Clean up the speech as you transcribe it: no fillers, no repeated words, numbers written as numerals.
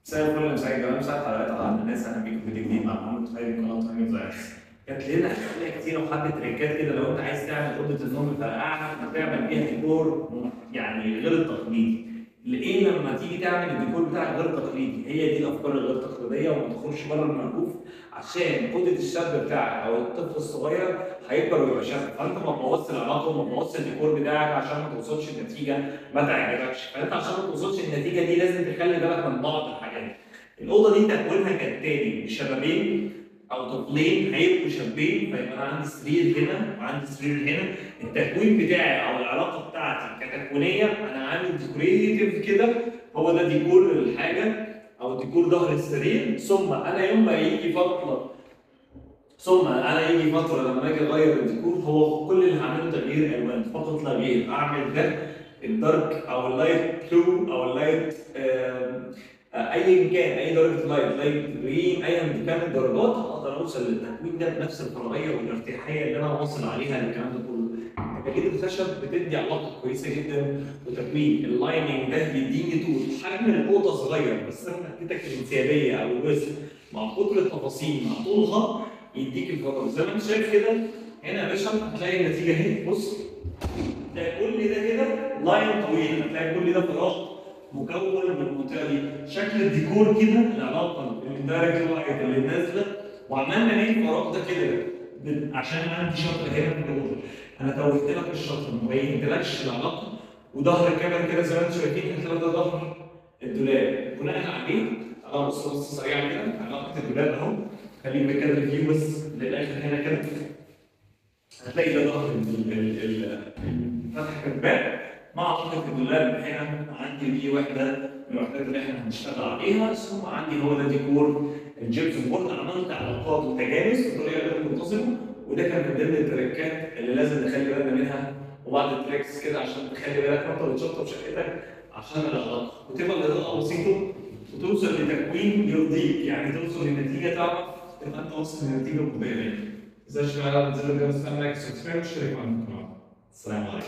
مساء الفل، مساء الجمال، مساء الحلقات على الناس. اهلا بيكم في فيديو جديد مع محمد طيب من قناه تايم زايرس. جات لنا اسئله كتير وحبه تريكات كده لو انت عايز تعمل اوضه النوم مفرقعه وتعمل بيها ديكور يعني غير التقليدي. ليه لما تيجي تعمل الديكور بتاعك غير تقليدي؟ هي دي الافكار الغير تقليديه وما تخرجش بره المألوف، عشان اوضه الشاب بتاعك او الطفل الصغير هيكبر ويبقى شاب، فانت ما تبوظش العلاقه وما تبوظش الديكور بتاعك عشان ما توصلش لنتيجه ما تعجبكش. فانت عشان ما توصلش للنتيجه دي لازم تخلي بالك من بعض الحاجات. الاوضه دي تكوينها كالتالي: بشبابين او طفلين هيبقوا شابين، فيبقى انا عندي سرير هنا وعندي سرير هنا. التكوين بتاعي او العلاقه بتاعتي كتكوينيه انا عامل ديكوريتيف كده، هو ده ديكور الحاجه او ديكور ظهر السرير. ثم انا يوم ما يجي فتره لما اجي اغير الديكور، هو كل اللي هعمله تغيير الوان فقط لا غير. اعمل ده الدارك او اللايت بلو او اللايت ايا كان، اي درجه لايت جرين، ايا كان الدرجات، هقدر اوصل للتكوين ده بنفس الفرغيه والارتياحيه اللي انا واصل عليها للكلام ده كله. تجاعيد الخشب بتدي علاقه كويسه جدا، وتكوين اللايننج ده بيديني طول. حجم الاوضه صغير بس انا اديتك الانسيابيه او الوزن مع قطر التفاصيل مع طولها يديك الفراغ. زي ما انت شايف كده هنا يا باشا هتلاقي النتيجه اهي. بص، هتلاقي كل ده كده لاين طويل، هتلاقي كل ده فراغ مكون من المنطقه دي. شكل الديكور كده، العلاقه بين الدايركت لايت اللي نازله وعملنا ليه الفراغ ده كده عشان عندي شطر هنا في الاوضه. انا توهت لك الشطر، ما بينتلكش العلاقه. وظهر الكاميرا كده زي ما انتم شايفين، هتلاقي ده ظهر الدولاب. بناء عليه بص سريعا كده علاقه الدولاب اهو. خلينا كده فيو بس للاخر هنا كده. هتلاقي ده ظهر فتحه الباب مع علاقه الدولاب. هنا عندي دي وحده من الوحدات اللي احنا هنشتغل عليها. ثم عندي هو ده ديكور الجبسون بورد. عملت علاقات وتجانس بطريقه غير منتظمه، وده كان من ضمن التريكات اللي لازم نخلي بالنا منها. وبعض التريكس كده عشان تخلي بالك وانت بتشطب شقتك عشان العلاقه وتبقى الاضاءه بسيطه وتوصل لتكوين يرضيك، يعني توصل لنتيجه تعرف تبقى انت واصل لنتيجه مبهره. ما تنساش على زر الجرس تعمل لايك وسبسكرايب واشترك معانا في القناه. السلام عليكم.